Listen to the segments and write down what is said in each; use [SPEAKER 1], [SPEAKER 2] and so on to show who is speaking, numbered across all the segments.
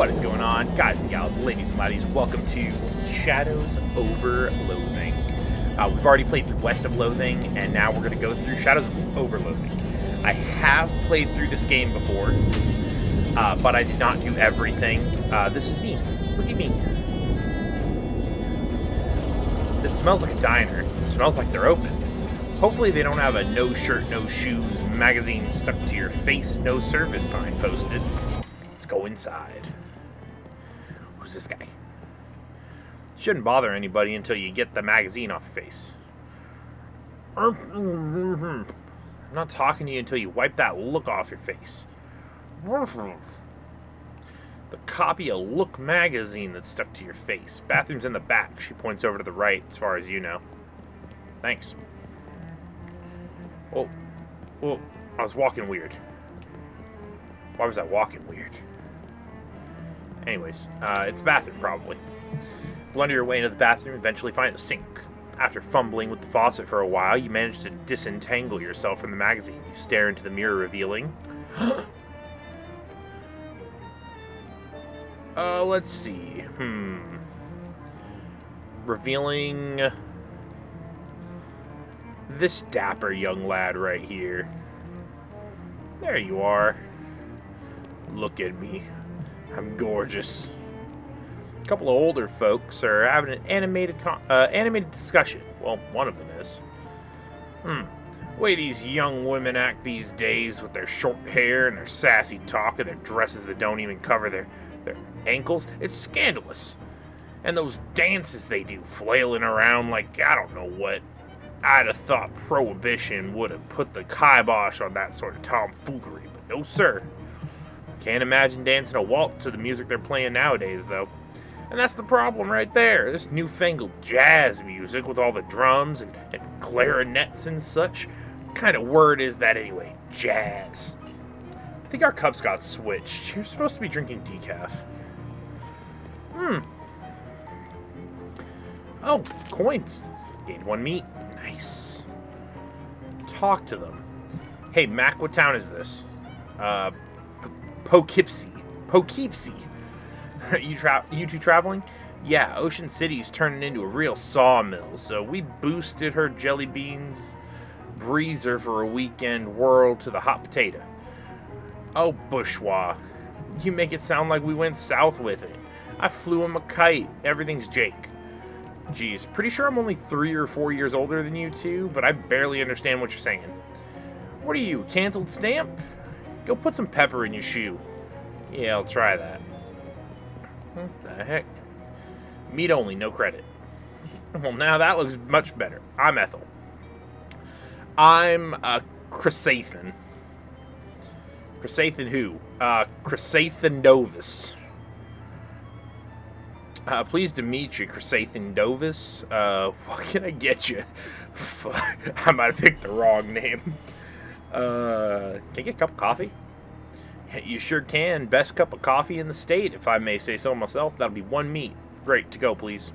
[SPEAKER 1] What is going on, guys and gals, ladies and laddies? Welcome to Shadows over Loathing. We've already played through West of Loathing, and now we're going to go through Shadows over Loathing. I have played through this game before, but I did not do everything. This is me. Look at me. This smells like a diner. It smells like they're open. Hopefully they don't have a no shirt, no shoes magazine stuck to your face, no service sign posted. Let's go inside. Who's this guy? Shouldn't bother anybody until you get the magazine off your face. I'm not talking to you until you wipe that look off your face. The copy of Look magazine that's stuck to your face. Bathroom's in the back. She points over to the right, as far as you know. Thanks. Oh, well, I was walking weird. Why was I walking weird? Anyways, it's a bathroom, probably. Blunder your way into the bathroom, eventually find the sink. After fumbling with the faucet for a while, you manage to disentangle yourself from the magazine. You stare into the mirror, revealing... let's see. Revealing... this dapper young lad right here. There you are. Look at me. I'm gorgeous. A couple of older folks are having an animated discussion. Well, one of them is. The way these young women act these days with their short hair and their sassy talk and their dresses that don't even cover their ankles, it's scandalous. And those dances they do, flailing around like I don't know what. I'd have thought Prohibition would have put the kibosh on that sort of tomfoolery, but no sir. Can't imagine dancing a waltz to the music they're playing nowadays, though. And that's the problem right there. This newfangled jazz music with all the drums and clarinets and such. What kind of word is that anyway? Jazz. I think our cups got switched. You're supposed to be drinking decaf. Oh, coins. Gained one meat. Nice. Talk to them. Hey, Mac, what town is this? Poughkeepsie. You two traveling? Yeah, Ocean City's turning into a real sawmill, so we boosted her jelly beans breezer for a weekend whirl to the hot potato. Oh, bourgeois. You make it sound like we went south with it. I flew him a kite. Everything's Jake. Geez, pretty sure I'm only 3 or 4 years older than you two, but I barely understand what you're saying. What are you, canceled stamp? Go put some pepper in your shoe. Yeah, I'll try that. What the heck? Meat only, no credit. Well, now that looks much better. I'm Ethel. I'm Chrysathan. Chrysathan who? Chrysathan Novus. Pleased to meet you, Chrysathan Novus. What can I get you? I might have picked the wrong name. Can I get a cup of coffee? You sure can. Best cup of coffee in the state, if I may say so myself. That'll be one meat. Great, to go, please.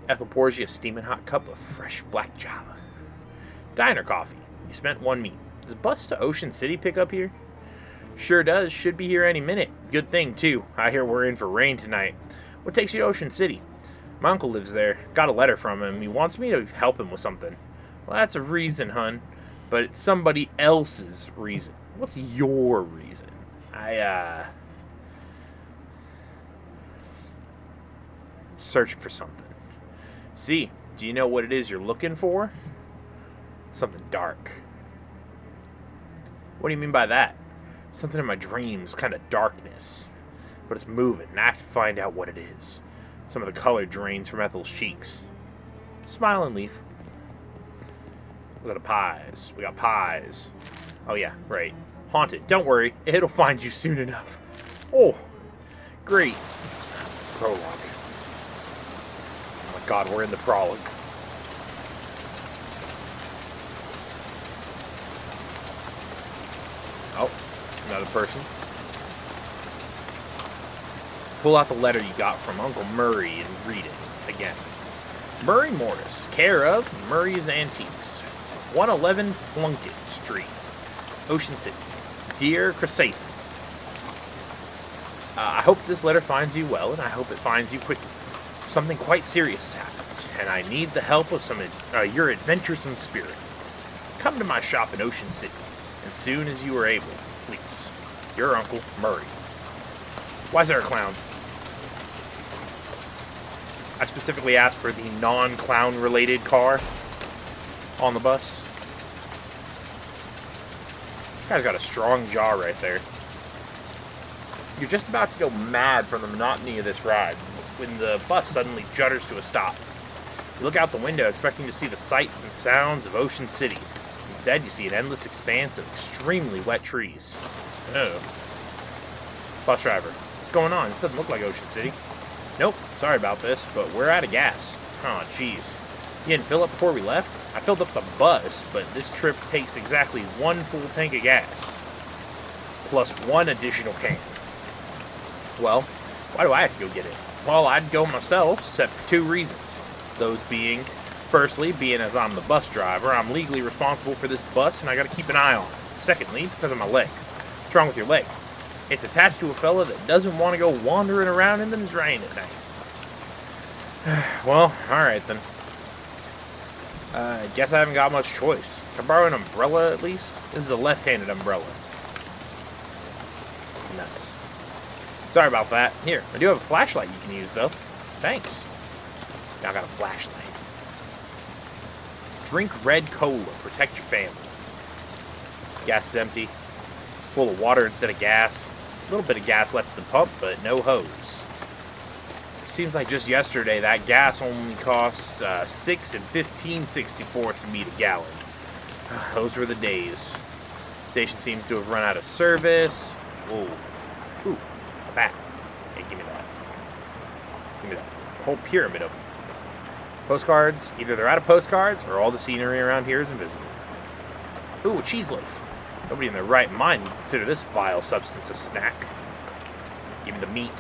[SPEAKER 1] Ethel pours you a steaming hot cup of fresh black java. Diner coffee. You spent one meat. Does bus to Ocean City pick up here? Sure does. Should be here any minute. Good thing, too. I hear we're in for rain tonight. What takes you to Ocean City? My uncle lives there. Got a letter from him. He wants me to help him with something. Well, that's a reason, hun. But it's somebody else's reason. What's your reason? Searching for something. See, do you know what it is you're looking for? Something dark. What do you mean by that? Something in my dreams, kind of darkness. But it's moving, and I have to find out what it is. Some of the color drains from Ethel's cheeks. Smile and leave. Look at the pies. We got pies. Oh yeah, right. Haunted. Don't worry. It'll find you soon enough. Oh, great. Prologue. Oh my god, we're in the prologue. Oh, another person. Pull out the letter you got from Uncle Murray and read it again. Murray Mortis, care of Murray's Antiques, 111 Plunkett Street, Ocean City. Dear Chrysathan, I hope this letter finds you well, and I hope it finds you quickly. Something quite serious has happened, and I need the help of your adventuresome spirit. Come to my shop in Ocean City, as soon as you are able, please. Your Uncle Murray. Why is there a clown? I specifically asked for the non-clown related car on the bus. This guy's got a strong jaw right there. You're just about to go mad from the monotony of this ride when the bus suddenly judders to a stop. You look out the window expecting to see the sights and sounds of Ocean City. Instead, you see an endless expanse of extremely wet trees. Oh. Bus driver, what's going on? It doesn't look like Ocean City. Nope, sorry about this, but we're out of gas. Oh, jeez. You didn't fill up before we left? I filled up the bus, but this trip takes exactly 1 full tank of gas. Plus 1 additional can. Well, why do I have to go get it? Well, I'd go myself, except for 2 reasons. Those being, firstly, being as I'm the bus driver, I'm legally responsible for this bus and I gotta keep an eye on it. Secondly, because of my leg. What's wrong with your leg? It's attached to a fella that doesn't want to go wandering around in the drain at night. Well, alright then. I guess I haven't got much choice. Can I borrow an umbrella at least? This is a left-handed umbrella. Nuts. Sorry about that. Here, I do have a flashlight you can use, though. Thanks. Now I got a flashlight. Drink red cola. Protect your family. Gas is empty. Full of water instead of gas. A little bit of gas left at the pump, but no hose. Seems like just yesterday that gas only cost 6 and 15/64 of me a gallon. Those were the days. Station seems to have run out of service. Whoa. Ooh. A bat. Hey, give me that. Give me that. Whole pyramid of them. Postcards. Either they're out of postcards, or all the scenery around here is invisible. Ooh, a cheese loaf. Nobody in their right mind would consider this vile substance a snack. Give me the meat.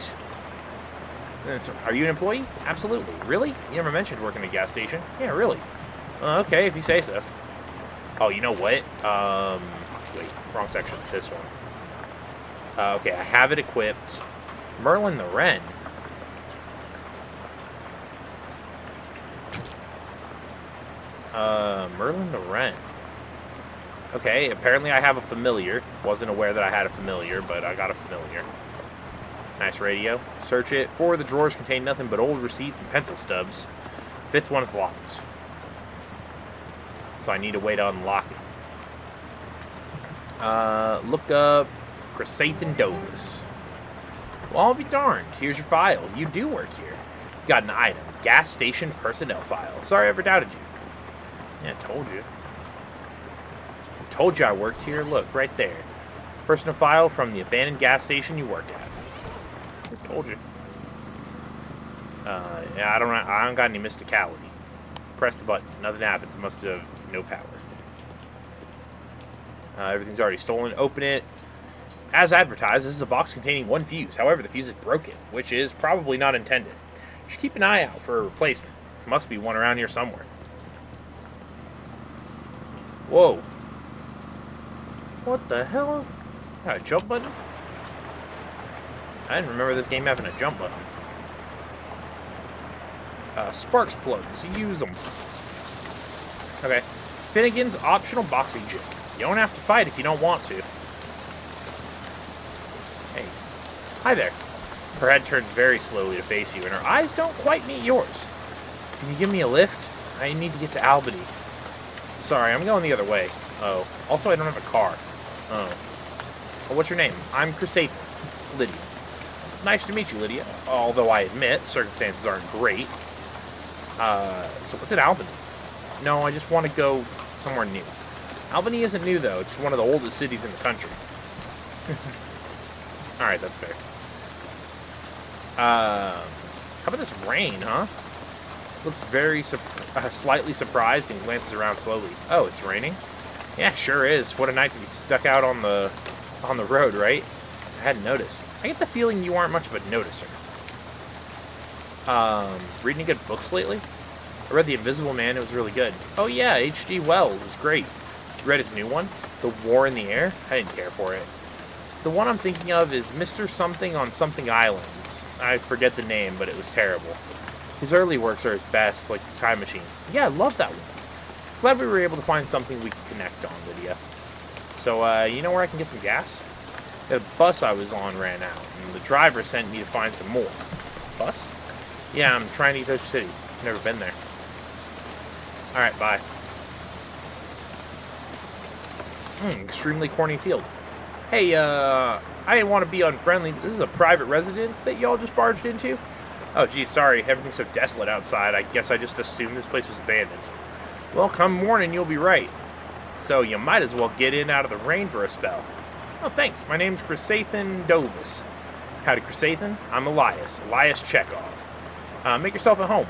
[SPEAKER 1] Are you an employee? Absolutely. Really? You never mentioned working at a gas station. Yeah, really. Okay, if you say so. Oh, you know what? Wait, wrong section. This one. Okay, I have it equipped. Merlin the Wren. Merlin the Wren. Okay, apparently I have a familiar. Wasn't aware that I had a familiar, but I got a familiar. Nice radio. Search it. 4 of the drawers contain nothing but old receipts and pencil stubs. 5th one is locked. So I need a way to unlock it. Look up Chrysathan Dovis. Well, I'll be darned. Here's your file. You do work here. You got an item. Gas station personnel file. Sorry I ever doubted you. Yeah, I told you. I told you I worked here. Look, right there. Personal file from the abandoned gas station you worked at. I told you. Yeah, I don't got any mysticality. Press the button. Nothing happens. It must have no power. Everything's already stolen. Open it. As advertised, this is a box containing 1 fuse. However, the fuse is broken, which is probably not intended. You should keep an eye out for a replacement. There must be one around here somewhere. Whoa. What the hell? Got a jump button? I didn't remember this game having a jump button. Sparks plugs. Use them. Okay. Finnegan's optional boxing gym. You don't have to fight if you don't want to. Hey. Hi there. Her head turns very slowly to face you, and her eyes don't quite meet yours. Can you give me a lift? I need to get to Albany. Sorry, I'm going the other way. Oh. Also, I don't have a car. Oh. Well, what's your name? I'm Chrysathan. Lydia. Nice to meet you, Lydia. Although I admit, circumstances aren't great. So what's at Albany? No, I just want to go somewhere new. Albany isn't new, though. It's one of the oldest cities in the country. Alright, that's fair. How about this rain, huh? Looks very slightly surprised and glances around slowly. Oh, it's raining? Yeah, sure is. What a night to be stuck out on the road, right? I hadn't noticed. I get the feeling you aren't much of a noticer. Reading any good books lately? I read The Invisible Man. It was really good. Oh yeah, H.G. Wells is great. You read his new one? The War in the Air? I didn't care for it. The one I'm thinking of is Mr. Something on Something Island. I forget the name, but it was terrible. His early works are his best, like the Time Machine. Yeah, I love that one. Glad we were able to find something we can connect on, Lydia. So, you know where I can get some gas? The bus I was on ran out, and the driver sent me to find some more. Bus? Yeah, I'm trying to eat Ocean City. Never been there. Alright, bye. Extremely corny field. Hey, I didn't want to be unfriendly, but this is a private residence that y'all just barged into? Oh, geez, sorry. Everything's so desolate outside. I guess I just assumed this place was abandoned. Well, come morning, you'll be right. So you might as well get in out of the rain for a spell. Oh, thanks. My name's Chrysathan Dovis. Howdy, Chrysathan. I'm Elias Chekhov. Make yourself at home.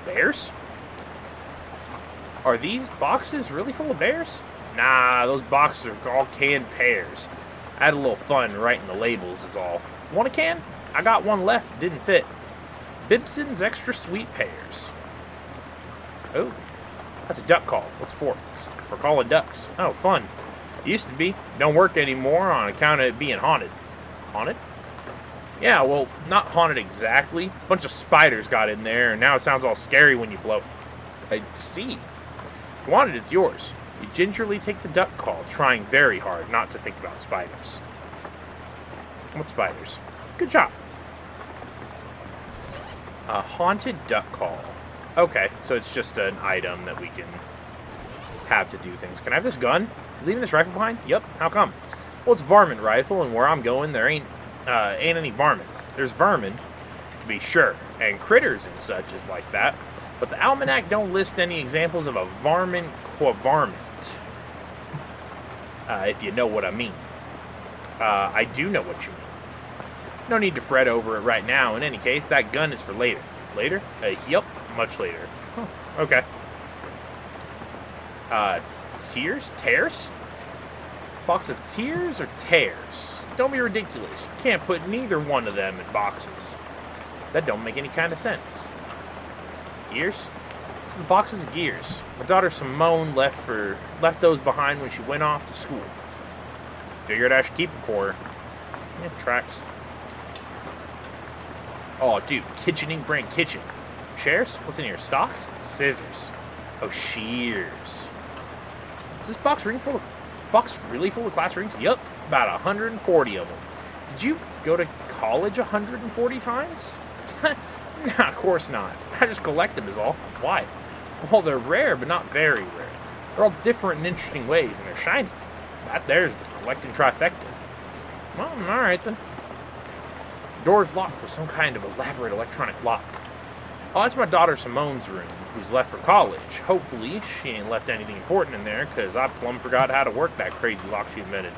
[SPEAKER 1] Bears? Are these boxes really full of bears? Nah, those boxes are all canned pears. I had a little fun writing the labels is all. Want a can? I got one left that didn't fit. Bibson's Extra Sweet Pears. Oh, that's a duck call. What's for? It's for calling ducks. Oh, fun. It used to be. Don't work anymore on account of it being haunted. Haunted? Yeah, well, not haunted exactly. A bunch of spiders got in there, and now it sounds all scary when you blow. I see. If you want it, it's yours. You gingerly take the duck call, trying very hard not to think about spiders. What spiders? Good job. A haunted duck call. Okay, so it's just an item that we can have to do things. Can I have this gun? You leaving this rifle behind? Yep. How come? Well, it's a varmint rifle, and where I'm going, there ain't any varmints. There's vermin, to be sure, and critters and such is like that. But the almanac don't list any examples of a varmint qua varmint. If you know what I mean. I do know what you mean. No need to fret over it right now. In any case, that gun is for later. Later? Yep, much later. Huh, okay. Tears? Tears? Box of tears or tears? Don't be ridiculous. You can't put neither one of them in boxes. That don't make any kind of sense. Gears? So the boxes of gears. My daughter Simone left those behind when she went off to school. Figured I should keep them for her. Yeah, tracks. Oh, dude, kitchening brand kitchen. Shares? What's in here? Stocks? Scissors. Oh, shears. Is this box really full of class rings? Yup, about 140 of them. Did you go to college 140 times? Nah, of course not. I just collect them is all. Why? Well, they're rare, but not very rare. They're all different in interesting ways, and they're shiny. That there's the collecting trifecta. Well, alright then. Door's locked with some kind of elaborate electronic lock. Oh, that's my daughter Simone's room, who's left for college. Hopefully, she ain't left anything important in there, because I plumb forgot how to work that crazy lock she invented.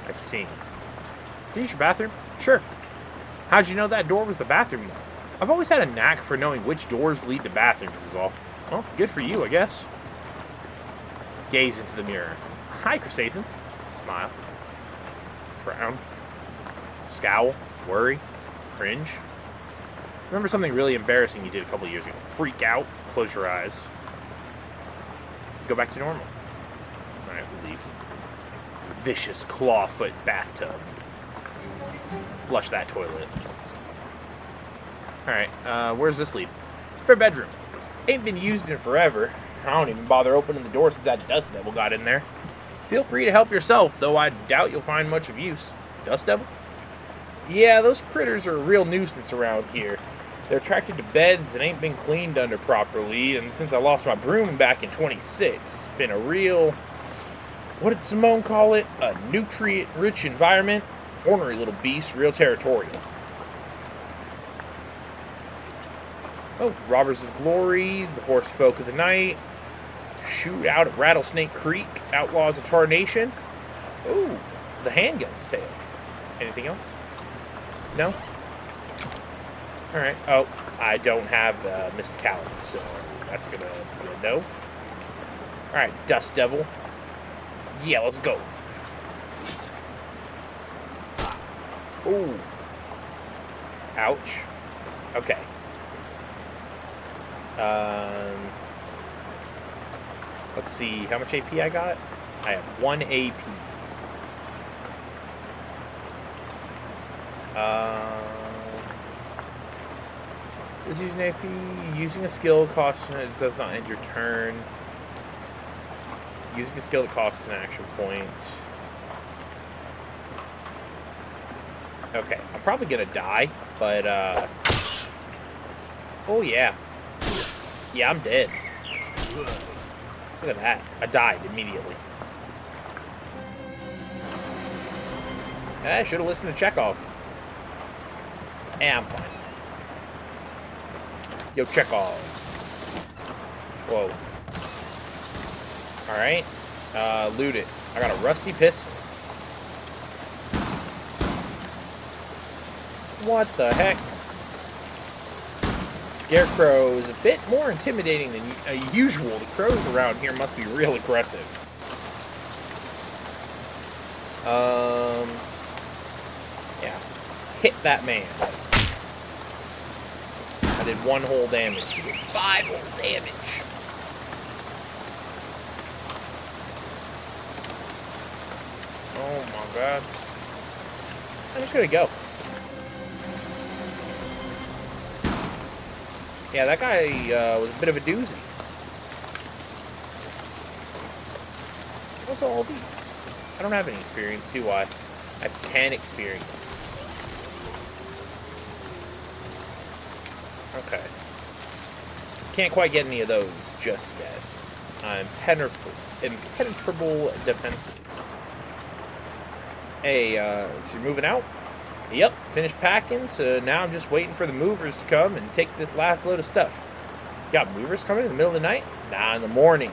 [SPEAKER 1] I see. Can you use your bathroom? Sure. How'd you know that door was the bathroom, though? I've always had a knack for knowing which doors lead to bathrooms, is all. Well, good for you, I guess. Gaze into the mirror. Hi, Chrysathan. Smile. Frown. Scowl. Worry. Cringe. Remember something really embarrassing you did a couple years ago. Freak out. Close your eyes. Go back to normal. Alright, we leave. Vicious clawfoot bathtub. Flush that toilet. Alright, where's this lead? Spare bedroom. Ain't been used in forever. I don't even bother opening the door since that dust devil got in there. Feel free to help yourself, though I doubt you'll find much of use. Dust devil? Yeah, those critters are a real nuisance around here. They're attracted to beds that ain't been cleaned under properly, and since I lost my broom back in 26, it's been a real... What did Simone call it? A nutrient-rich environment? Ornery little beast, real territorial. Oh, Robbers of Glory, the Horse Folk of the Night, Shootout at Rattlesnake Creek, Outlaws of Tarnation. Ooh, the Handgun's Tale. Anything else? No? Alright. Oh, I don't have Mysticality, so that's gonna be a no. Alright, Dust Devil. Yeah, let's go. Ooh. Ouch. Okay. Let's see how much AP I got. I have 1 AP. Is using AP. Using a skill costs, it does not end your turn. Using a skill that costs an action point. Okay, I'm probably gonna die, but oh yeah. Yeah, I'm dead. Look at that. I died immediately. I should have listened to Chekhov. Yeah, I'm fine. Yo, Chekhov. Whoa. Alright. Loot it. I got a rusty pistol. What the heck? Scarecrow is a bit more intimidating than usual. The crows around here must be real aggressive. Yeah. Hit that man. I did 1 whole damage. He did 5 whole damage. Oh my god. I'm just gonna go. Yeah, that guy was a bit of a doozy. What's all these? I don't have any experience, do I? I have 10 experience. Okay. Can't quite get any of those just yet. Impenetrable defenses. Hey, so you're moving out? Yep, finished packing, so now I'm just waiting for the movers to come and take this last load of stuff. You got movers coming in the middle of the night? Nah, in the morning.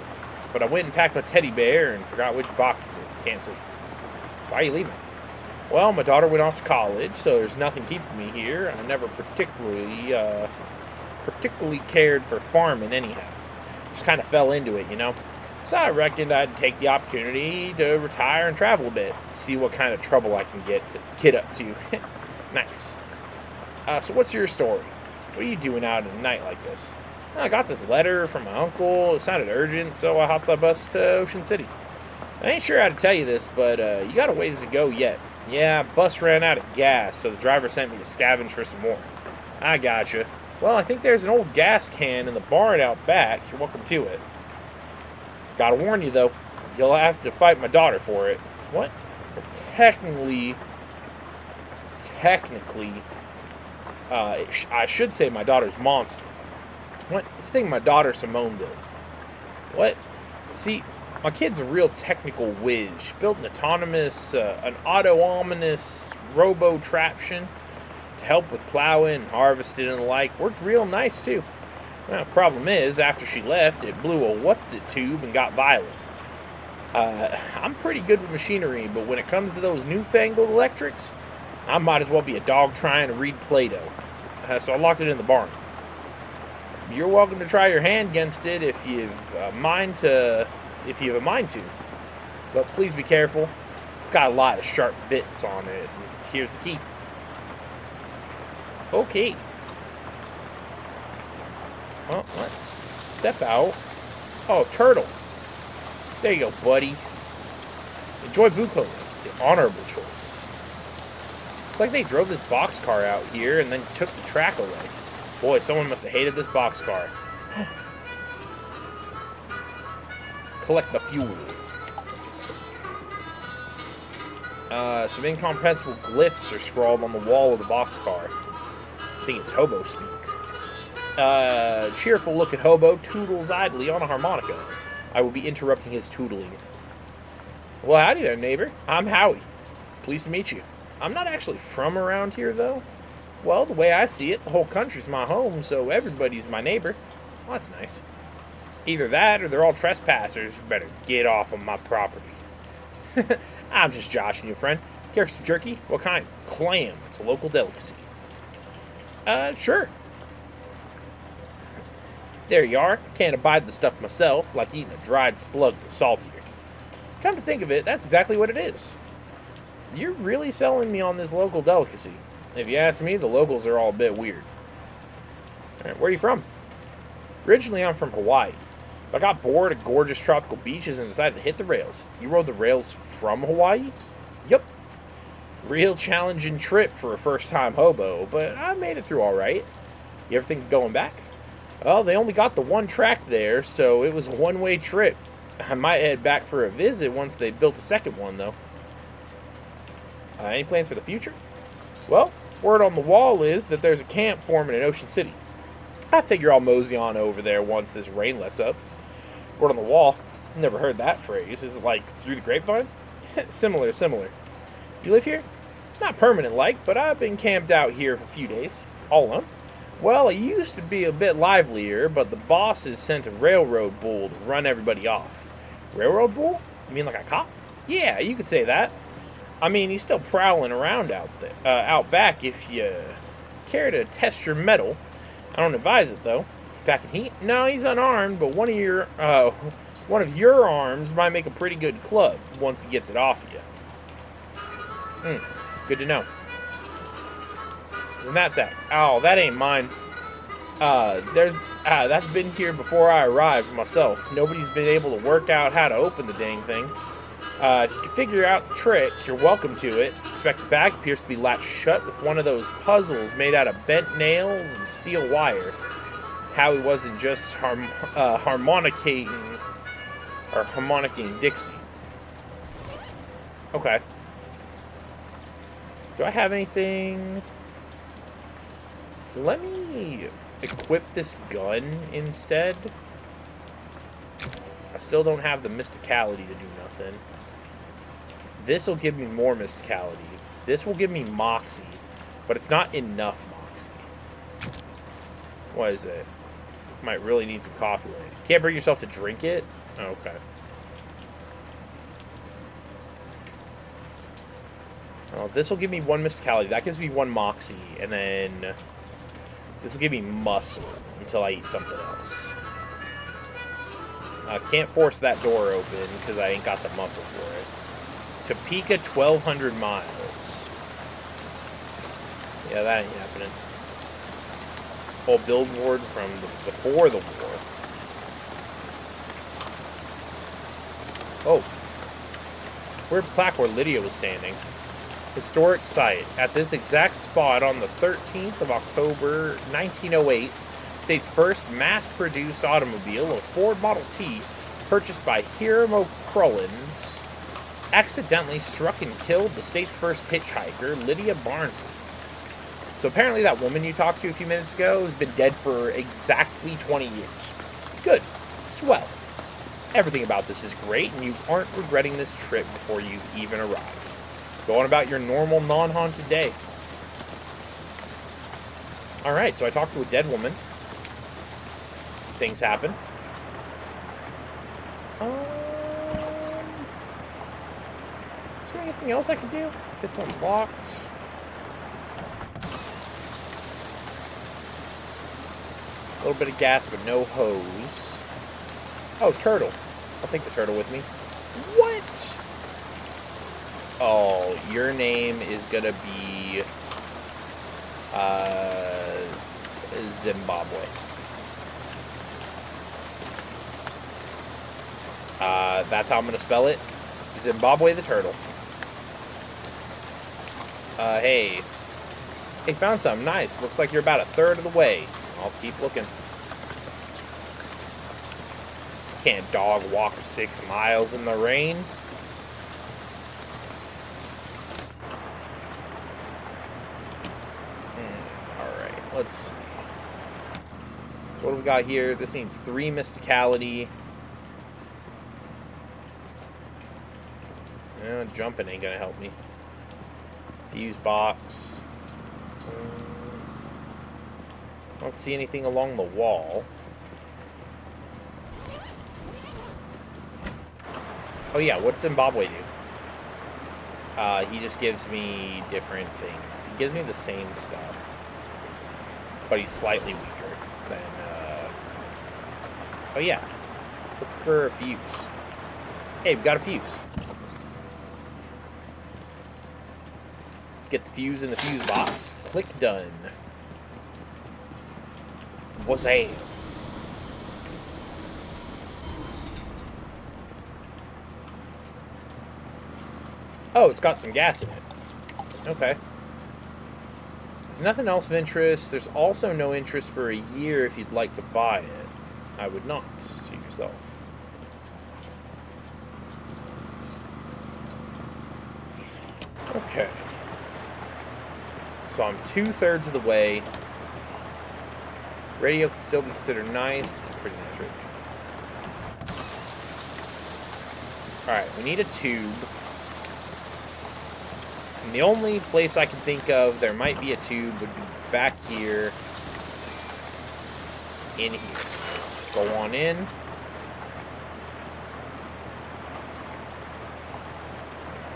[SPEAKER 1] But I went and packed my teddy bear and forgot which box is in. Can't sleep. Why are you leaving? Well, my daughter went off to college, so there's nothing keeping me here. I never particularly cared for farming anyhow. Just kind of fell into it, you know? So I reckoned I'd take the opportunity to retire and travel a bit, see what kind of trouble I can get up to. Nice. So what's your story? What are you doing out at night like this? I got this letter from my uncle. It sounded urgent, so I hopped on a bus to Ocean City. I ain't sure how to tell you this, but you got a ways to go yet. Yeah, bus ran out of gas, so the driver sent me to scavenge for some more. I gotcha. Well, I think there's an old gas can in the barn out back. You're welcome to it. Gotta warn you, though. You'll have to fight my daughter for it. What? Well, technically, I should say my daughter's monster. What? This thing my daughter Simone built. What? See, my kid's a real technical whiz. She built an auto-ominous robo-traption to help with plowing and harvesting and the like. Worked real nice, too. Well, problem is, after she left, it blew a what's-it tube and got violent. I'm pretty good with machinery, but when it comes to those newfangled electrics, I might as well be a dog trying to read Play-Doh. So I locked it in the barn. You're welcome to try your hand against it if you've a mind to. But please be careful. It's got a lot of sharp bits on it. Here's the key. Okay. Well, let's step out. Oh, turtle. There you go, buddy. Enjoy Buko, the honorable choice. It's like they drove this boxcar out here and then took the track away. Boy, someone must have hated this boxcar. Collect the fuel. Some incomprehensible glyphs are scrawled on the wall of the boxcar. I think it's hobo speak. Cheerful-looking hobo toodles idly on a harmonica. I will be interrupting his tootling. Well, howdy there, neighbor. I'm Howie. Pleased to meet you. I'm not actually from around here, though. Well, the way I see it, the whole country's my home, so everybody's my neighbor. Well, that's nice. Either that, or they're all trespassers who better get off of my property. I'm just joshing you, friend. Care for some jerky? What kind? Clam. It's a local delicacy. Sure. There you are. Can't abide the stuff myself, like eating a dried slug that's saltier. Come to think of it, that's exactly what it is. You're really selling me on this local delicacy. If you ask me, the locals are all a bit weird. Alright, where are you from? Originally, I'm from Hawaii. I got bored of gorgeous tropical beaches and decided to hit the rails. You rode the rails from Hawaii? Yep. Real challenging trip for a first-time hobo, but I made it through all right. You ever think of going back? Well, they only got the one track there, so it was a one-way trip. I might head back for a visit once they built a second one, though. Any plans for the future? Well, word on the wall is that there's a camp forming in Ocean City. I figure I'll mosey on over there once this rain lets up. Word on the wall. Never heard that phrase. Is it like through the grapevine? Similar. You live here? Not permanent like, but I've been camped out here for a few days. All alone? Well, it used to be a bit livelier, but the bosses sent a railroad bull to run everybody off. Railroad bull? You mean like a cop? Yeah, you could say that. I mean, he's still prowling around out back if you care to test your mettle. I don't advise it, though. Back in heat? No, he's unarmed, but one of your arms might make a pretty good club once he gets it off you. Good to know. And that's that. Oh, that ain't mine. That's been here before I arrived myself. Nobody's been able to work out how to open the dang thing. To figure out the trick, you're welcome to it. Inspect the back appears to be latched shut with one of those puzzles made out of bent nails and steel wire. Howie wasn't just harmonicking Dixie. Okay. Do I have anything? Let me equip this gun instead. I still don't have the mysticality to do nothing. This will give me more mysticality. This will give me moxie, but it's not enough moxie. What is it? Might really need some coffee later. Can't bring yourself to drink it? Oh, okay. Oh, this will give me one mysticality. That gives me one moxie, and then this will give me muscle until I eat something else. Can't force that door open because I ain't got the muscle for it. Topeka, 1,200 miles. Yeah, that ain't happening. Old billboard from before the war. Oh. Weird plaque where Lydia was standing. Historic site. At this exact spot on the 13th of October, 1908, state's first mass-produced automobile, a Ford Model T, purchased by Hiram O'Crullins, accidentally struck and killed the state's first hitchhiker, Lydia Barnsley. So apparently that woman you talked to a few minutes ago has been dead for exactly 20 years. Good. Swell. Everything about this is great, and you aren't regretting this trip before you've even arrived. Go on about your normal, non-haunted day. Alright, so I talked to a dead woman. Things happen. Is there anything else I can do? Fifth one's locked. A little bit of gas, but no hose. Oh, turtle. I'll take the turtle with me. What? Oh, your name is gonna be Zimbabwe. That's how I'm gonna spell it. Zimbabwe the turtle. Hey, found something nice. Looks like you're about a third of the way. I'll keep looking. Can't dog walk 6 miles in the rain. Alright, let's see. So what do we got here? This needs 3 mysticality. Jumping ain't gonna help me. Fuse box. I don't see anything along the wall. Oh yeah, what's Zimbabwe do? He just gives me different things. He gives me the same stuff, but he's slightly weaker than, oh yeah, look for a fuse. Hey, we got a fuse. Get the fuse in the fuse box. Click done. What's a? Oh, it's got some gas in it. Okay. There's nothing else of interest. There's also no interest for a year if you'd like to buy it. I would not. See yourself. Okay. So I'm 2/3 of the way. Radio can still be considered nice. This is pretty nice radio. Alright, we need a tube. And the only place I can think of there might be a tube would be back here. In here. Go on in.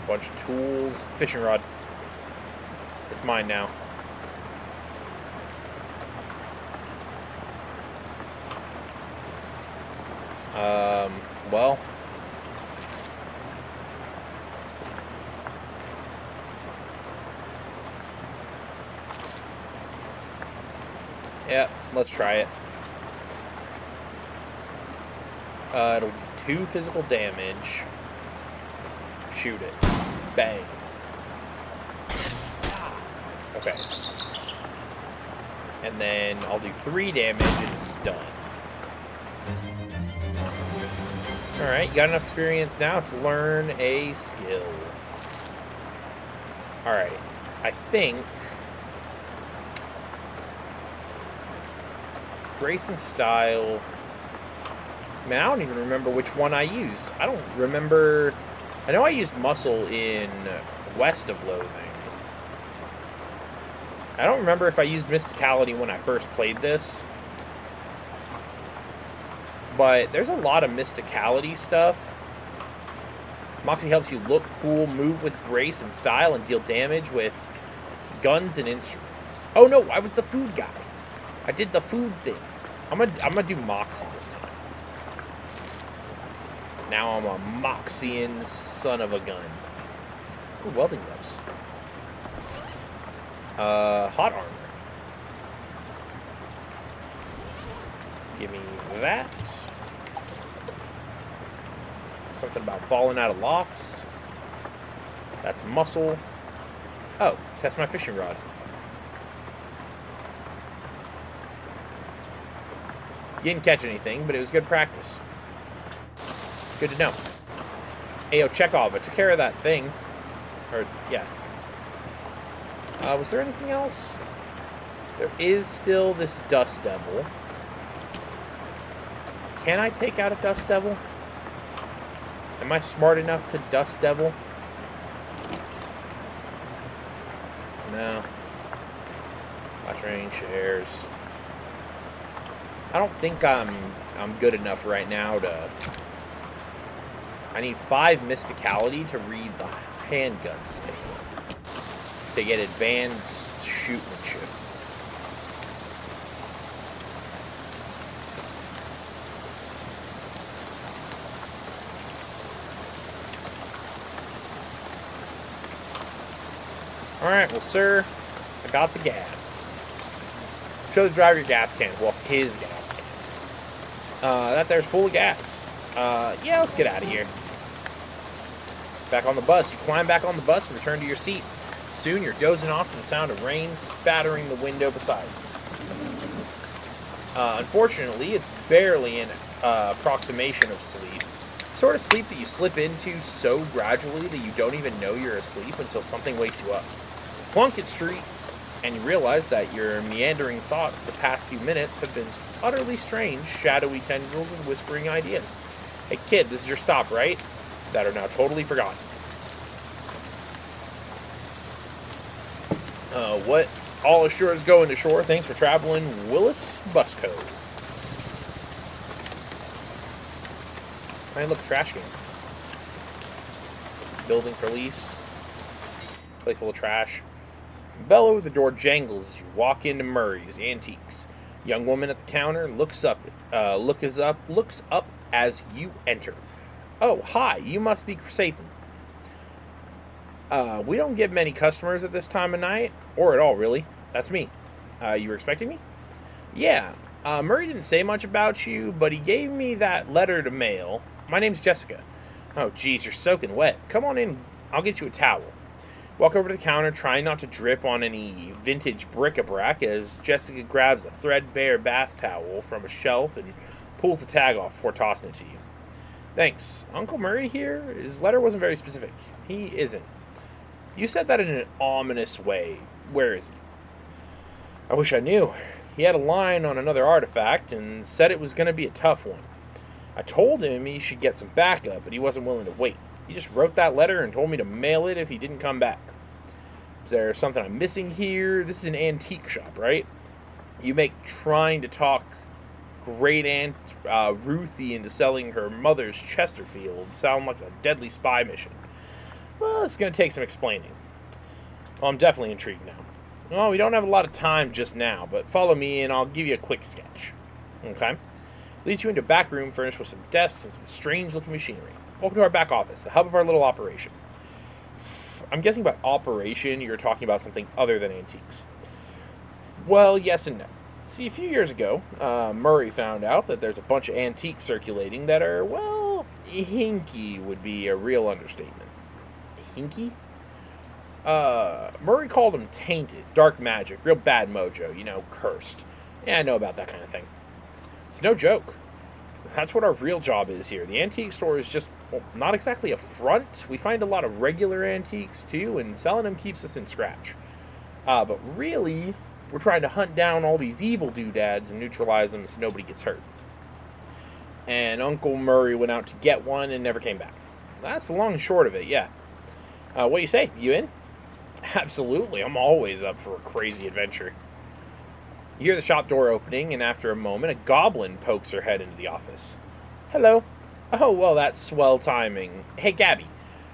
[SPEAKER 1] Bunch of tools. Fishing rod. It's mine now. Well. Yeah, let's try it. It'll do 2 physical damage. Shoot it. Bang. Okay. And then I'll do 3 damage and it's done. Alright, you got enough experience now to learn a skill. Alright, I think Grace and Style. Man, I don't even remember which one I used. I don't remember. I know I used Muscle in West of Loathing. I don't remember if I used Mysticality when I first played this. But there's a lot of Mysticality stuff. Moxie helps you look cool, move with grace and style, and deal damage with guns and instruments. Oh no, I was the food guy. I did the food thing. I'm gonna do Moxie this time. Now I'm a Moxian son of a gun. Ooh, welding gloves. Hot armor. Give me that. Something about falling out of lofts. That's muscle. Oh, test my fishing rod. You didn't catch anything, but it was good practice. Good to know. Ayo, Chekhov, I took care of that thing. Or, yeah. Was there anything else? There is still this Dust Devil. Can I take out a Dust Devil? Am I smart enough to Dust Devil? No. Watch range shares. I don't think I'm good enough right now to... I need 5 Mysticality to read the handgun statement. To get advanced shootmanship. Alright, well, sir, I got the gas. Show the driver your gas can. Well, his gas can. That there's full of gas. Yeah, let's get out of here. Back on the bus. You climb back on the bus and return to your seat. Soon, you're dozing off to the sound of rain spattering the window beside you. Unfortunately, it's barely an approximation of sleep. Sort of sleep that you slip into so gradually that you don't even know you're asleep until something wakes you up. Plunkett Street, and you realize that your meandering thoughts the past few minutes have been utterly strange, shadowy tendrils and whispering ideas. Hey kid, this is your stop, right? That are now totally forgotten. What? All ashore is going to shore. Thanks for traveling, Willis Bus Code. Man, look, trash can. Building for lease. Place full of trash. Bellow, the door jangles as you walk into Murray's Antiques. Young woman at the counter looks up as you enter. Oh, hi, you must be Satan. We don't get many customers at this time of night, or at all, really. That's me. You were expecting me? Yeah. Murray didn't say much about you, but he gave me that letter to mail. My name's Jessica. Oh, geez, you're soaking wet. Come on in I'll get you a towel. Walk over to the counter, trying not to drip on any vintage bric-a-brac as Jessica grabs a threadbare bath towel from a shelf and pulls the tag off before tossing it to you. Thanks. Uncle Murray here? His letter wasn't very specific. He isn't. You said that in an ominous way. Where is he? I wish I knew. He had a line on another artifact and said it was going to be a tough one. I told him he should get some backup, but he wasn't willing to wait. He just wrote that letter and told me to mail it if he didn't come back. Is there something I'm missing here? This is an antique shop, right? You make trying to talk great Aunt Ruthie into selling her mother's Chesterfield sound like a deadly spy mission. Well, it's going to take some explaining. Well, I'm definitely intrigued now. Well, we don't have a lot of time just now, but follow me and I'll give you a quick sketch. Okay? Leads you into a back room furnished with some desks and some strange-looking machinery. Welcome to our back office, the hub of our little operation. I'm guessing by operation, you're talking about something other than antiques. Well, yes and no. See, a few years ago, Murray found out that there's a bunch of antiques circulating that are, well, hinky would be a real understatement. Hinky? Murray called them tainted, dark magic, real bad mojo, cursed. Yeah, I know about that kind of thing. It's no joke. That's what our real job is here. The antique store is just, well, not exactly a front. We find a lot of regular antiques, too, and selling them keeps us in scratch. But really, we're trying to hunt down all these evil doodads and neutralize them so nobody gets hurt. And Uncle Murray went out to get one and never came back. That's the long and short of it, yeah. What do you say? You in? Absolutely. I'm always up for a crazy adventure. You hear the shop door opening, and after a moment, a goblin pokes her head into the office. Hello. Oh, well, that's swell timing. Hey, Gabby.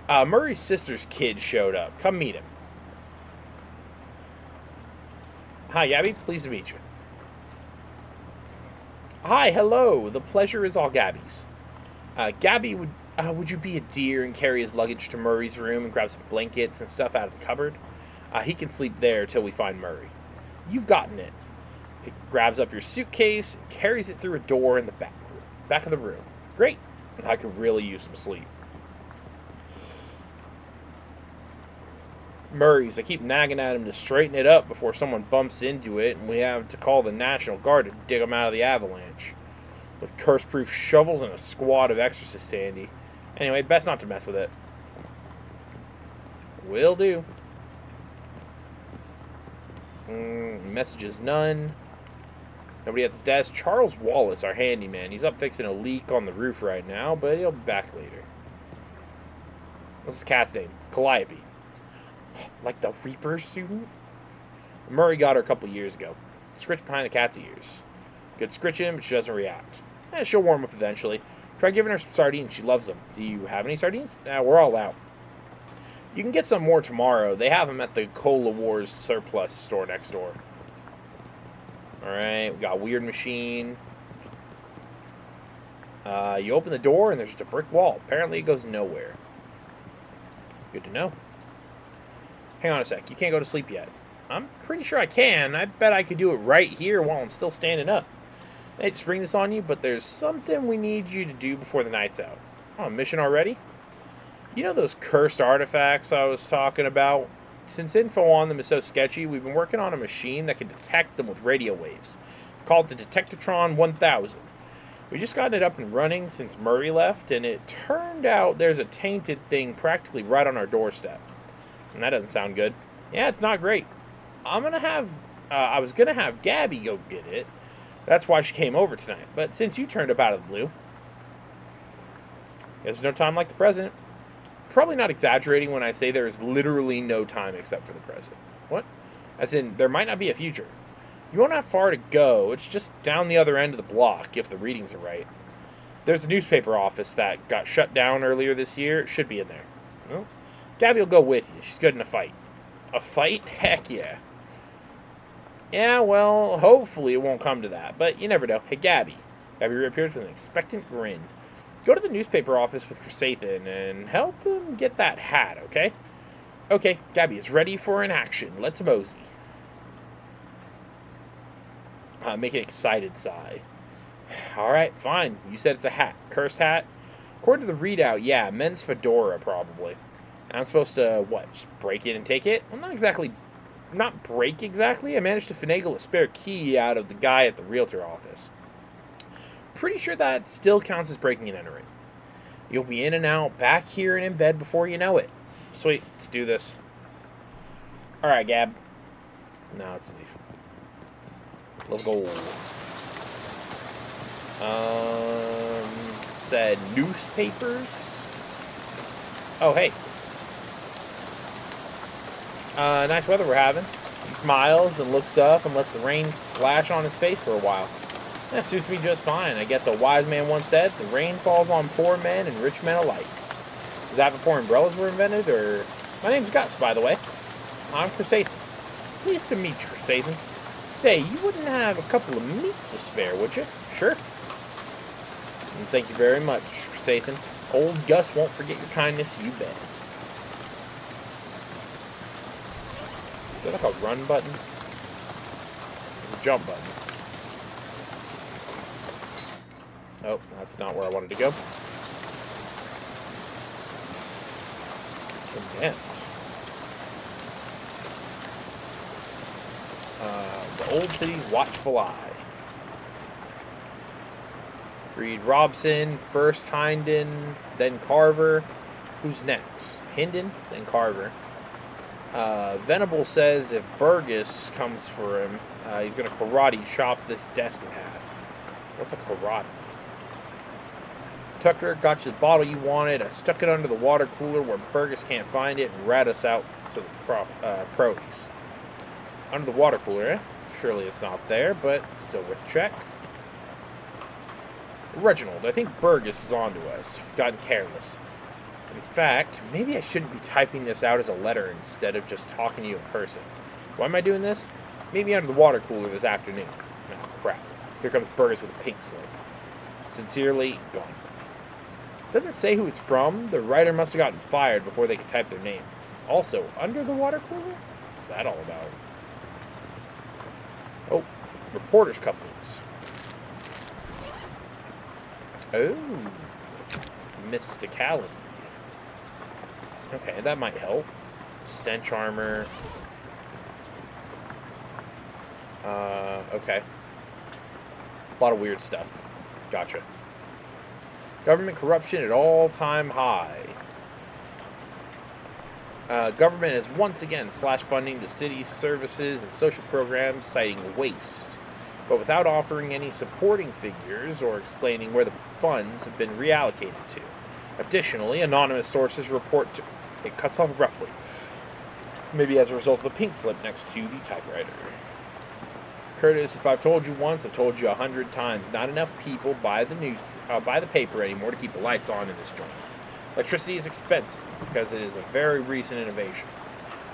[SPEAKER 1] Murray's sister's kid showed up. Come meet him. Hi, Gabby. Pleased to meet you. Hi, hello. The pleasure is all Gabby's. Gabby, would you be a dear and carry his luggage to Murray's room and grab some blankets and stuff out of the cupboard? He can sleep there till we find Murray. You've gotten it. He grabs up your suitcase and carries it through a door in the back of the room. Great. I could really use some sleep. Murray's. I keep nagging at him to straighten it up before someone bumps into it and we have to call the National Guard to dig him out of the avalanche. With curse-proof shovels and a squad of exorcists handy. Anyway, best not to mess with it. Will do. Messages none. Nobody at his desk. Charles Wallace, our handyman. He's up fixing a leak on the roof right now, but he'll be back later. What's his cat's name? Calliope. Like the Reaper student? Murray got her a couple years ago. Scritch behind the cat's ears. Good scritching, but she doesn't react. She'll warm up eventually. Try giving her some sardines. She loves them. Do you have any sardines? We're all out. You can get some more tomorrow. They have them at the Cola Wars surplus store next door. Alright, we got a weird machine. You open the door and there's just a brick wall. Apparently it goes nowhere. Good to know. Hang on a sec. You can't go to sleep yet. I'm pretty sure I can. I bet I could do it right here while I'm still standing up. I hate to spring this on you, but there's something we need you to do before the night's out. Oh, mission already? You know those cursed artifacts I was talking about? Since info on them is so sketchy, we've been working on a machine that can detect them with radio waves. Called the Detectatron 1000. We just got it up and running since Murray left, and it turned out there's a tainted thing practically right on our doorstep. And that doesn't sound good. Yeah, it's not great. I was gonna have Gabby go get it. That's why she came over tonight. But since you turned up out of the blue, there's no time like the present. Probably not exaggerating when I say there is literally no time except for the present. What? As in, there might not be a future. You won't have far to go. It's just down the other end of the block, if the readings are right. There's a newspaper office that got shut down earlier this year. It should be in there. Well, Gabby will go with you. She's good in a fight. A fight? Heck yeah. Yeah, well, hopefully it won't come to that, but you never know. Hey, Gabby. Gabby reappears with an expectant grin. Go to the newspaper office with Chrysanthemum and help him get that hat, okay? Okay, Gabby is ready for an action. Let's mosey. Make an excited sigh. Alright, fine. You said it's a hat. Cursed hat? According to the readout, yeah, men's fedora, probably. I'm supposed to, what, just break it and take it? Well, not break exactly. I managed to finagle a spare key out of the guy at the realtor office. Pretty sure that still counts as breaking and entering. You'll be in and out, back here and in bed before you know it. Sweet, let's do this. Alright, Gab. Now let's leave. Let's go. Said newspapers. Oh, hey. Nice weather we're having. He smiles and looks up and lets the rain splash on his face for a while. That suits me just fine. I guess a wise man once said, the rain falls on poor men and rich men alike. Is that before umbrellas were invented, or... My name's Gus, by the way. I'm Crusaden. Pleased to meet you, Crusaden. Say, you wouldn't have a couple of meats to spare, would you? Sure. And thank you very much, Crusaden. Old Gus won't forget your kindness, you bet. Is that like a run button? It's a jump button. Oh, that's not where I wanted to go. Condemned. The Old City's Watchful Eye. Read Robson, first Hinden, then Carver. Who's next? Hinden, then Carver. Venable says if Burgess comes for him, he's going to karate chop this desk in half. What's a karate? Tucker, got you the bottle you wanted. I stuck it under the water cooler where Burgess can't find it and rat us out to the pros. Under the water cooler, eh? Surely it's not there, but still worth a check. Reginald, I think Burgess is onto us. Gotten careless. In fact, maybe I shouldn't be typing this out as a letter instead of just talking to you in person. Why am I doing this? Meet me under the water cooler this afternoon. Oh, crap. Here comes Burgess with a pink slip. Sincerely, gone. Doesn't say who it's from. The writer must have gotten fired before they could type their name. Also, under the water cooler? What's that all about? Oh, reporter's cufflinks. Oh, mysticality. Okay, that might help. Stench armor. Okay. A lot of weird stuff. Gotcha. Government corruption at all-time high. Government has once again slashed funding to city services and social programs, citing waste, but without offering any supporting figures or explaining where the funds have been reallocated to. Additionally, anonymous sources report it cuts off abruptly, maybe as a result of the pink slip next to the typewriter. Curtis, if I've told you once, I've told you 100 times. Not enough people buy the paper anymore to keep the lights on in this joint. Electricity is expensive because it is a very recent innovation.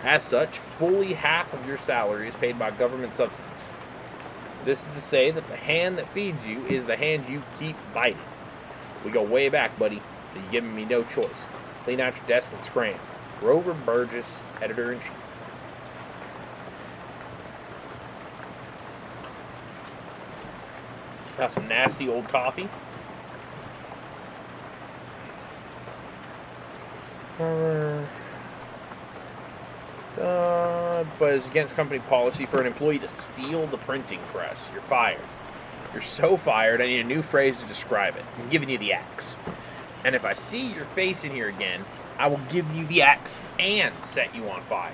[SPEAKER 1] As such, fully half of your salary is paid by government subsidies. This is to say that the hand that feeds you is the hand you keep biting. We go way back, buddy, but you're giving me no choice. Clean out your desk and scram. Grover Burgess, Editor-in-Chief. Got some nasty old coffee. But it's against company policy for an employee to steal the printing press. You're fired. You're so fired, I need a new phrase to describe it. I'm giving you the axe. And if I see your face in here again, I will give you the axe and set you on fire.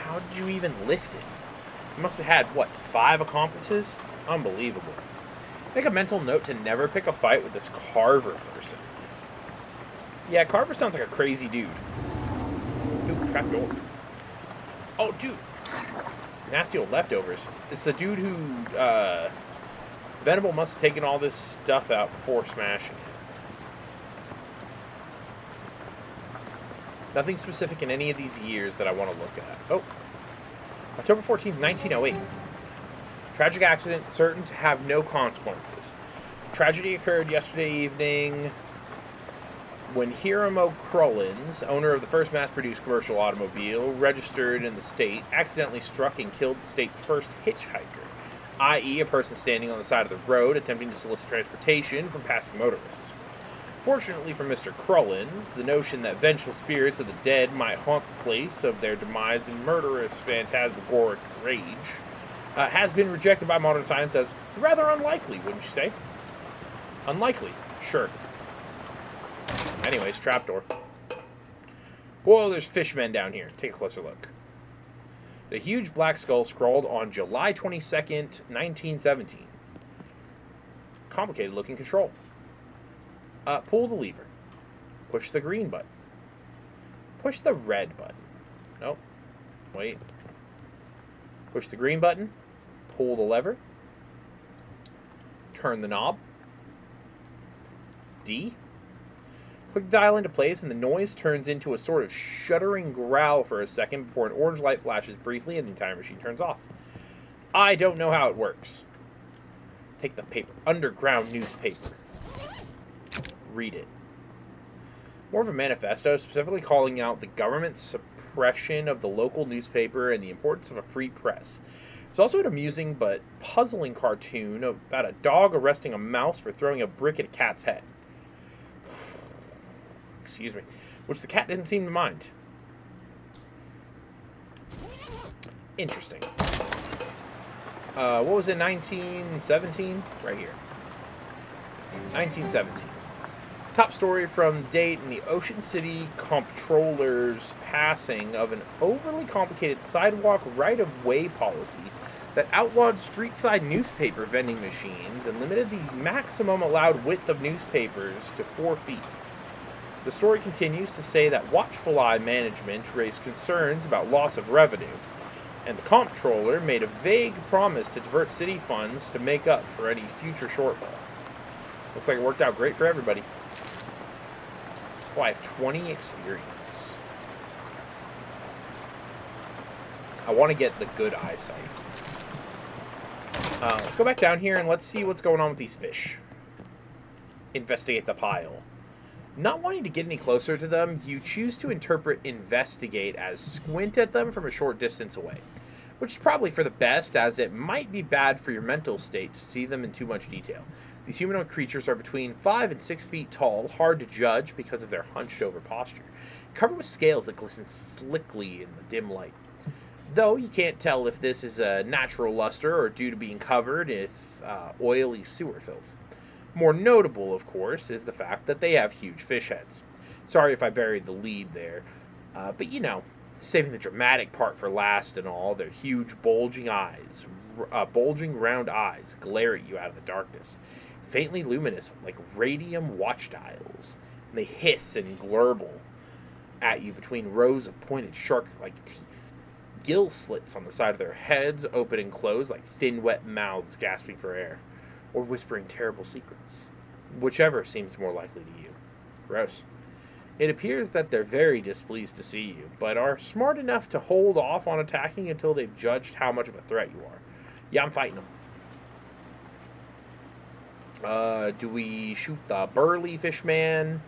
[SPEAKER 1] How did you even lift it? You must have had, what, 5 accomplices? Unbelievable. Make a mental note to never pick a fight with this Carver person. Yeah, Carver sounds like a crazy dude. Ooh, trapdoor. Oh, dude. Nasty old leftovers. It's the dude who, Venable must have taken all this stuff out before smashing it. Nothing specific in any of these years that I want to look at. Oh. October 14th, 1908. Tragic accident certain to have no consequences. Tragedy occurred yesterday evening when Hiram O'Crollins, owner of the first mass-produced commercial automobile registered in the state, accidentally struck and killed the state's first hitchhiker, i.e. a person standing on the side of the road attempting to solicit transportation from passing motorists. Fortunately for Mr. Crullins, the notion that vengeful spirits of the dead might haunt the place of their demise in murderous, phantasmagoric rage has been rejected by modern science as rather unlikely, wouldn't you say? Unlikely, sure. Anyways, trapdoor. Whoa, there's fishmen down here. Take a closer look. The huge black skull scrawled on July 22nd, 1917. Complicated looking control. Pull the lever. Push the green button. Push the red button. Nope. Wait. Push the green button. Pull the lever. Turn the knob. D. Click the dial into place and the noise turns into a sort of shuddering growl for a second before an orange light flashes briefly and the entire machine turns off. I don't know how it works. Take the paper. Underground newspaper. Read it. More of a manifesto, specifically calling out the government's suppression of the local newspaper and the importance of a free press. It's also an amusing but puzzling cartoon about a dog arresting a mouse for throwing a brick at a cat's head. Excuse me. Which the cat didn't seem to mind. Interesting. What was it, 1917? Right here. 1917. Top story from the date in the Ocean City Comptroller's passing of an overly complicated sidewalk right-of-way policy that outlawed street-side newspaper vending machines and limited the maximum allowed width of newspapers to 4 feet. The story continues to say that watchful eye management raised concerns about loss of revenue, and the comptroller made a vague promise to divert city funds to make up for any future shortfall. Looks like it worked out great for everybody. Oh, I have 20 experience. I want to get the good eyesight. Let's go back down here and let's see what's going on with these fish. Investigate the pile. Not wanting to get any closer to them, you choose to interpret investigate as squint at them from a short distance away, which is probably for the best, as it might be bad for your mental state to see them in too much detail. These humanoid creatures are between 5 and 6 feet tall, hard to judge because of their hunched-over posture, covered with scales that glisten slickly in the dim light. Though you can't tell if this is a natural luster or due to being covered with oily sewer filth. More notable, of course, is the fact that they have huge fish heads. Sorry if I buried the lead there, but you know, saving the dramatic part for last and all, their huge bulging eyes, bulging round eyes glare at you out of the darkness, faintly luminous like radium watch dials, and they hiss and glurble at you between rows of pointed shark-like teeth. Gill slits on the side of their heads open and close like thin, wet mouths gasping for air, or whispering terrible secrets. Whichever seems more likely to you. Gross. It appears that they're very displeased to see you, but are smart enough to hold off on attacking until they've judged how much of a threat you are. Yeah, I'm fighting them. Do we shoot the burly fish man?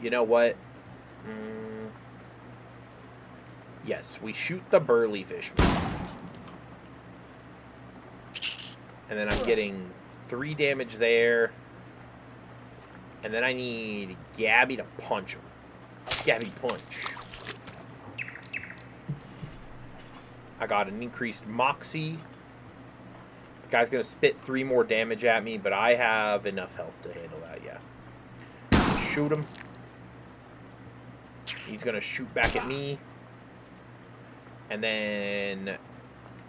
[SPEAKER 1] You know what? Yes, we shoot the burly fish man. And then I'm getting 3 damage there. And then I need Gabby to punch him. Gabby punch. I got an increased moxie. The guy's going to spit 3 more damage at me, but I have enough health to handle that, yeah. Shoot him. He's going to shoot back at me. And then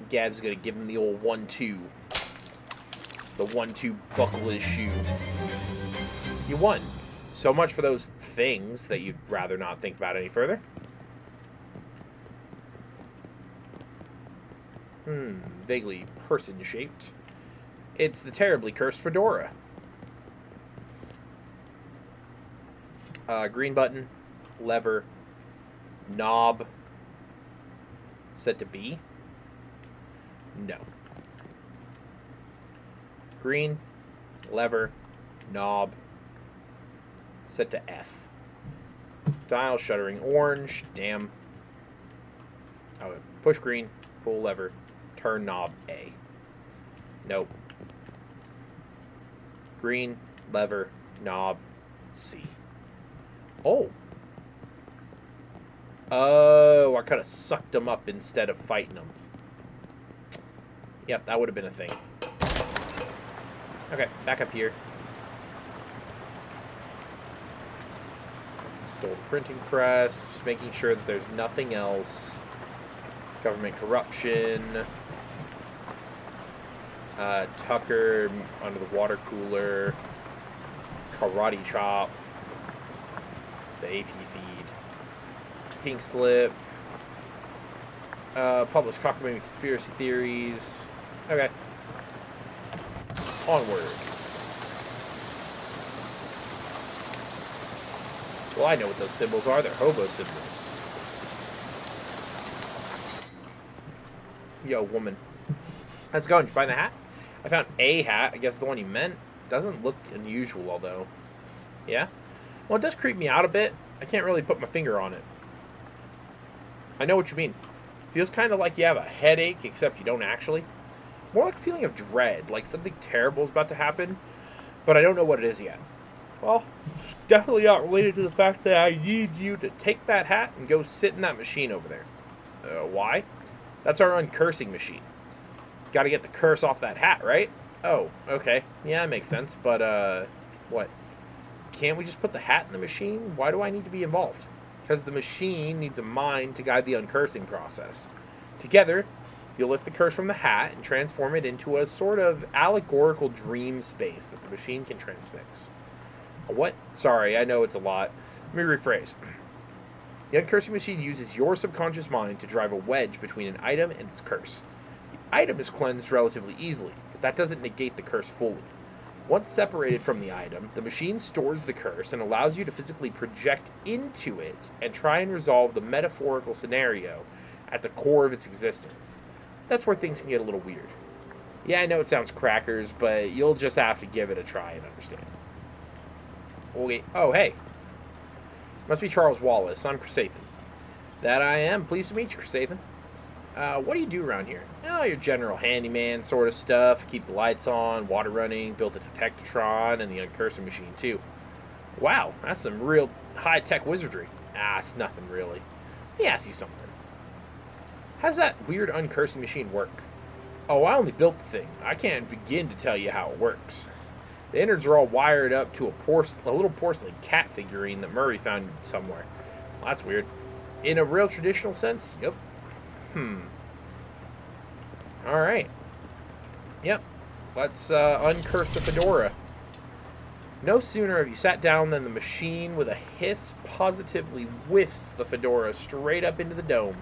[SPEAKER 1] Gab's going to give him the old 1-2. The 1-2 buckle his shoe. You won. So much for those things that you'd rather not think about any further. Vaguely person-shaped. It's the terribly cursed fedora. Green button, lever, knob. Set to B? No. Green, lever, knob, set to F. Dial shuttering orange, damn. Oh, push green, pull lever, turn knob A. Nope. Green, lever, Knob. C. Oh. Oh, I could have sucked them up instead of fighting them. Yep, that would have been a thing. Okay, back up here. Stole the printing press. Just making sure that there's nothing else. Government corruption. Tucker under the water cooler. Karate chop. The AP feed. Pink slip. Published cockamamie conspiracy theories. Okay. Onward. Well, I know what those symbols are. They're hobo symbols. Yo, woman. How's it going? Did you find the hat? I found a hat. I guess the one you meant. Doesn't look unusual, although. Yeah? Well, it does creep me out a bit. I can't really put my finger on it. I know what you mean. Feels kind of like you have a headache, except you don't actually. More like a feeling of dread, like something terrible is about to happen, but I don't know what it is yet. Well, definitely not related to the fact that I need you to take that hat and go sit in that machine over there. Why? That's our uncursing machine. Got to get the curse off that hat, right? Oh, okay. Yeah, that makes sense, but, what? Can't we just put the hat in the machine? Why do I need to be involved? Because the machine needs a mind to guide the uncursing process. Together, you'll lift the curse from the hat and transform it into a sort of allegorical dream space that the machine can transfix. A what? Sorry, I know it's a lot. Let me rephrase. The uncursing machine uses your subconscious mind to drive a wedge between an item and its curse. The item is cleansed relatively easily, but that doesn't negate the curse fully. Once separated from the item, the machine stores the curse and allows you to physically project into it and try and resolve the metaphorical scenario at the core of its existence. That's where things can get a little weird. Yeah, I know it sounds crackers, but you'll just have to give it a try and understand. Okay. Oh, hey. Must be Charles Wallace. I'm Crusaithan. That I am. Pleased to meet you, Crusaithan. What do you do around here? Oh, your general handyman sort of stuff. Keep the lights on, water running, built a detectatron, and the uncursing machine, too. Wow, that's some real high-tech wizardry. Ah, it's nothing, really. Let me ask you something. How's that weird uncursing machine work? Oh, I only built the thing. I can't begin to tell you how it works. The innards are all wired up to a little porcelain cat figurine that Murray found somewhere. Well, that's weird. In a real traditional sense? Yep. Alright. Yep. Let's uncurse the fedora. No sooner have you sat down than the machine, with a hiss, positively whiffs the fedora straight up into the dome.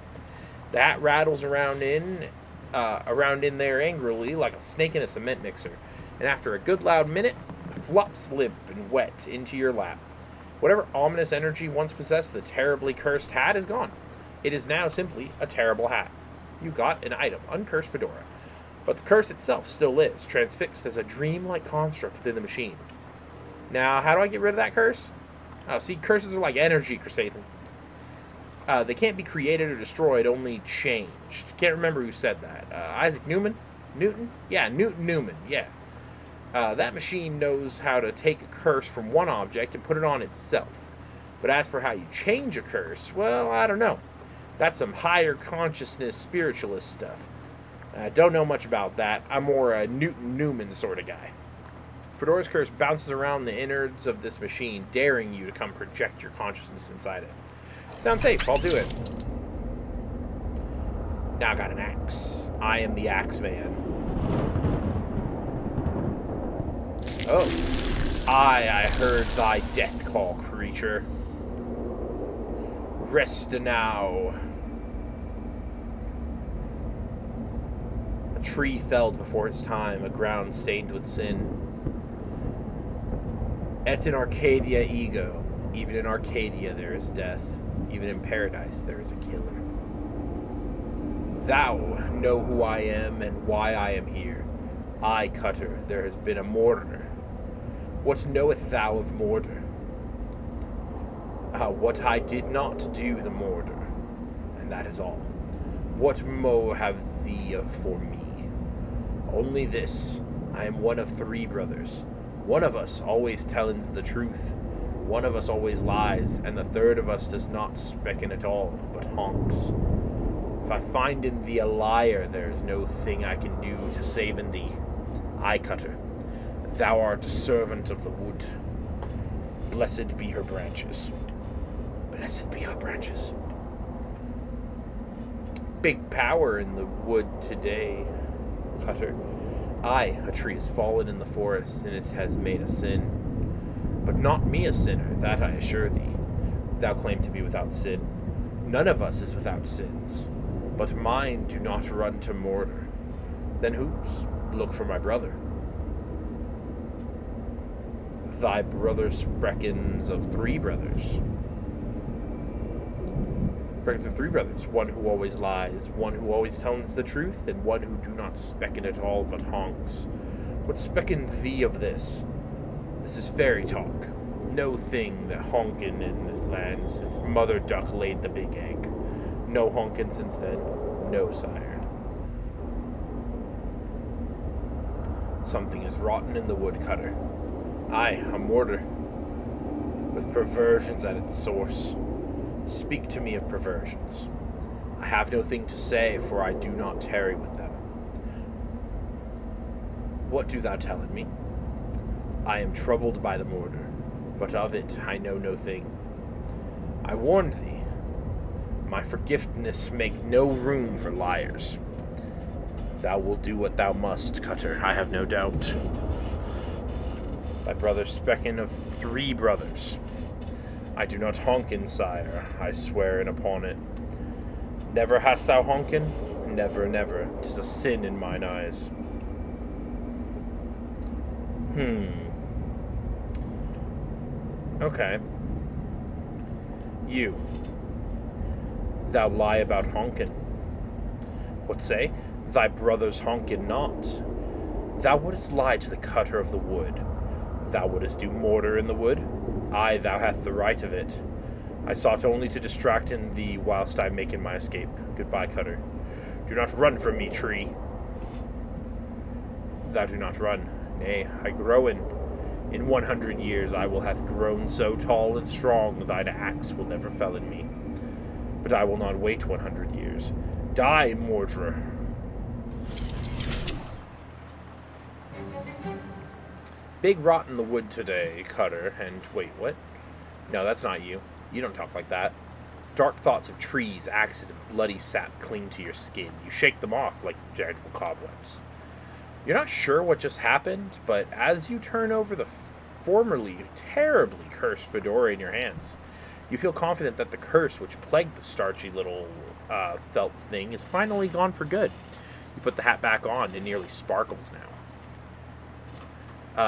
[SPEAKER 1] The hat rattles around in there angrily like a snake in a cement mixer, and after a good loud minute, flops limp and wet into your lap. Whatever ominous energy once possessed the terribly cursed hat is gone. It is now simply a terrible hat. You got an item, uncursed fedora. But the curse itself still lives, transfixed as a dream-like construct within the machine. Now, how do I get rid of that curse? Oh, see, curses are like energy, Crusaithan. They can't be created or destroyed, only changed. Can't remember who said that. Isaac Newman? Newton? Yeah, Newton Newman, yeah. That machine knows how to take a curse from one object and put it on itself. But as for how you change a curse, well, I don't know. That's some higher consciousness spiritualist stuff. I don't know much about that. I'm more a Newton Newman sort of guy. Fedora's curse bounces around the innards of this machine, daring you to come project your consciousness inside it. Sounds safe. I'll do it. Now I got an axe. I am the Axe Man. Oh. I heard thy death call, creature. Rest now. A tree felled before its time, a ground stained with sin. Et in Arcadia ego. Even in Arcadia there is death. Even in paradise there is a killer. Thou know who I am and why I am here. I, Cutter, there has been a murder. What knoweth thou of murder? What I did not do the murder, and that is all. What more have thee for me? Only this, I am one of 3 brothers. One of us always tells the truth. One of us always lies, and the third of us does not specken at all, but honks. If I find in thee a liar, there is no thing I can do to save in thee. Eye Cutter, thou art a servant of the wood. Blessed be her branches. Blessed be her branches. Big power in the wood today, Cutter. Aye, a tree has fallen in the forest, and it has made a sin. But not me a sinner, that I assure thee. Thou claim to be without sin. None of us is without sins. But mine do not run to mortar. Then whose? Look for my brother. Thy brother Spreckens of three brothers. Spreckens of three brothers. One who always lies, one who always tells the truth, and one who do not specken at all but honks. What specken thee of this? This is fairy talk. No thing that honkin' in this land since Mother Duck laid the big egg. No honkin' since then, no sire. Something is rotten in the woodcutter. Aye, a mortar, with perversions at its source. Speak to me of perversions. I have no thing to say, for I do not tarry with them. What do thou tell me? I am troubled by the mortar, but of it I know no thing. I warned thee, my forgiveness make no room for liars. Thou wilt do what thou must, Cutter, I have no doubt. Thy brother Specken of three brothers. I do not honkin, sire, I swear it upon it. Never hast thou honkin? Never, never. 'Tis a sin in mine eyes. Okay. You. Thou lie about honkin. What say? Thy brother's honkin not. Thou wouldst lie to the cutter of the wood. Thou wouldst do mortar in the wood. Aye, thou hast the right of it. I sought only to distract in thee whilst I making my escape. Goodbye, Cutter. Do not run from me, tree. Thou do not run. Nay, I grow in 100 years I will have grown so tall and strong thine axe will never fell in me. But I will not wait 100 years. Die, Mordra. Big rot in the wood today, Cutter, and wait, what? No, that's not you. You don't talk like that. Dark thoughts of trees, axes, and bloody sap cling to your skin. You shake them off like dreadful cobwebs. You're not sure what just happened, but as you turn over the formerly terribly cursed fedora in your hands, you feel confident that the curse which plagued the starchy little felt thing is finally gone for good. You put the hat back on, it nearly sparkles now.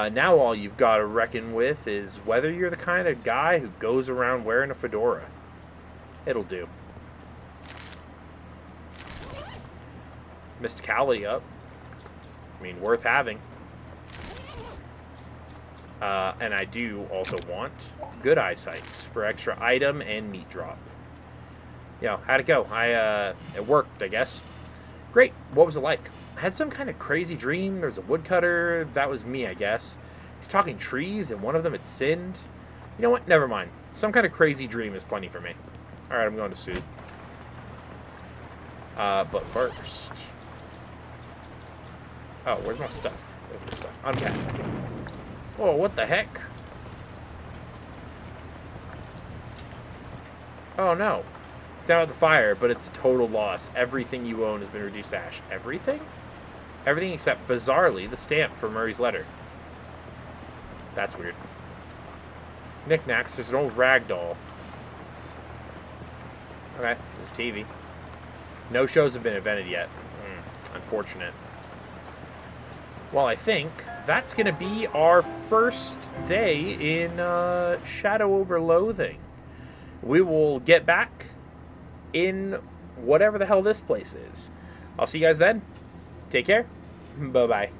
[SPEAKER 1] Now all you've got to reckon with is whether you're the kind of guy who goes around wearing a fedora. It'll do. Mysticality up. I mean, worth having. And I do also want good eyesight for extra item and meat drop. Yeah, how'd it go? It worked, I guess. Great. What was it like? I had some kind of crazy dream. There was a woodcutter. That was me, I guess. He's talking trees, and one of them had sinned. You know what? Never mind. Some kind of crazy dream is plenty for me. Alright, I'm going to soothe. But first... Oh, where's my stuff? Where's my stuff? Unpack. Whoa, what the heck? Oh, no. Down at the fire, but it's a total loss. Everything you own has been reduced to ash. Everything? Everything except, bizarrely, the stamp for Murray's letter. That's weird. Knickknacks. There's an old rag doll. Okay, there's a TV. No shows have been invented yet. Unfortunate. Well, I think that's going to be our first day in Shadow over Loathing. We will get back in whatever the hell this place is. I'll see you guys then. Take care. Bye-bye.